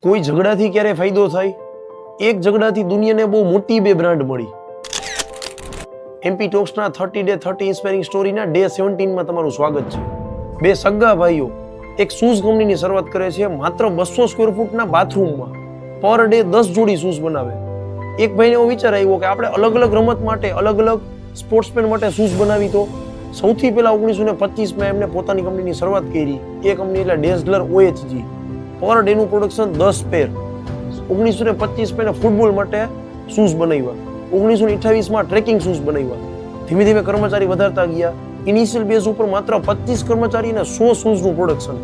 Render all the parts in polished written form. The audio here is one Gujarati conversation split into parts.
કોઈ ઝઘડાથી ક્યારે ફાયદો થાય? એક ઝઘડાથી દુનિયાને બહુ મોટી બે બ્રાન્ડ મળી. એમપી ટોક્સના 30 ડે 30 ઇન્સ્પાયરિંગ સ્ટોરીના ડે 17માં તમારું સ્વાગત છે. બે સગા ભાઈઓ એક શૂઝ કંપનીની શરૂઆત કરે છે માત્ર 200 સ્ક્વેર ફૂટના બાથરૂમમાં. પર ડે 10 જોડી શૂઝ બનાવે. એક ભાઈને એવો વિચાર આવ્યો કે આપણે અલગ અલગ રમત માટે અલગ અલગ સ્પોર્ટ્સમેન માટે શૂઝ બનાવી તો સૌથી પહેલા 1925માં એમને પોતાની કંપનીની શરૂઆત કરી. એ કંપની એટલે ડેઝલર OHG. પર ડેનું પ્રોડક્શન 10 પેર. 1925માં ફૂટબોલ માટે શૂઝ બનાવ્યા. 1928માં ટ્રેકિંગ શૂઝ બનાવ્યા. ધીમે ધીમે કર્મચારી વધારતા ગયા. ઇનિશિયલ બેઝ ઉપર માત્ર 25 કર્મચારી અને 100 શૂઝનું પ્રોડક્શન.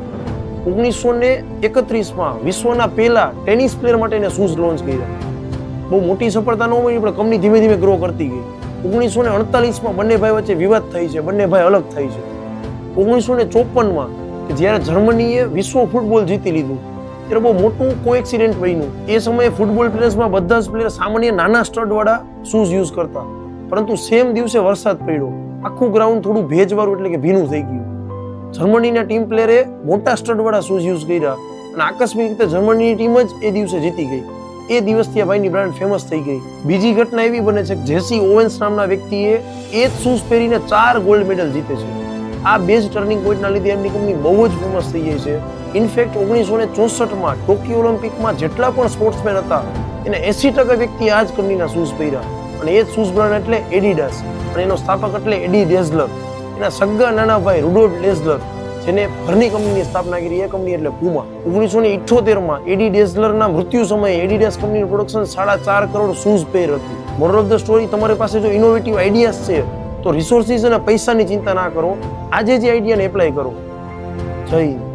1931માં વિશ્વના પહેલા ટેનિસ પ્લેયર માટેના શૂઝ લોન્ચ કર્યા. બહુ મોટી સફળતા ન મળી પણ કંપની ધીમે ધીમે ગ્રો કરતી ગઈ. 1948માં બંને ભાઈ વચ્ચે વિવાદ થાય છે, બંને ભાઈ અલગ થાય છે. 1954માં કે જ્યારે જર્મનીએ વિશ્વ ફૂટબોલ જીતી લીધું ત્યારે બહુ મોટું કોએક્સિડન્ટ બન્યું. એ સમયે ફૂટબોલ પ્લેયર્સમાં બધા જ પ્લેયર સામાન્ય નાના સ્ટડવાળા શૂઝ યુઝ કરતા, પરંતુ સેમ દિવસે વરસાદ પડ્યો. આખું ગ્રાઉન્ડ થોડું ભેજવાળું એટલે કે ભીનું થઈ ગયું. જર્મનીના ટીમ પ્લેયરે મોટા સ્ટડવાળા શૂઝ યુઝ કર્યા અને આકસ્મિક રીતે જર્મનીની ટીમ જ એ દિવસે જીતી ગઈ. એ દિવસથી આ ભાઈની બ્રાન્ડ ફેમસ થઈ ગઈ. બીજી ઘટના એવી બને છે કે જેસી ઓવેન્સ નામના વ્યક્તિએ એ જ શૂઝ પહેરીને 4 ગોલ્ડ મેડલ જીતે છે. આ બે જ ટર્નિંગ પોઈન્ટના લીધે એમની કંપની બહુ જ ફેમસ થઈ ગઈ છે. ઇનફેક્ટ 1964માં ટોક્યો ઓલિમ્પિકમાં જેટલા પણ સ્પોર્ટ્સમેન હતા એને 80% વ્યક્તિ આ જ કંપનીના શૂઝ પહેર્યા. અને એ જ શૂઝ બ્રાન્ડ એટલે એડિડાસ અને એનો સ્થાપક એટલે એડી ડેઝલર. એના સગા નાના ભાઈ રુડોલ્ફ ડેઝલર જેને ઘરની કંપનીની સ્થાપના કરી, એ કંપની એટલે પુમા. 1978માં એડી ડેઝલરના મૃત્યુ સમયે એડિડાસ કંપનીનું પ્રોડક્શન 4.5 કરોડ શૂઝ પેર હતું. મોરલ ઓફ ધ સ્ટોરી, તમારી પાસે જો ઇનોવેટિવ આઈડિયાઝ છે તો રિસોર્સિસ અને પૈસાની ચિંતા ના કરો, આજે જે આઈડિયાને એપ્લાય કરો. જય હિન્દ.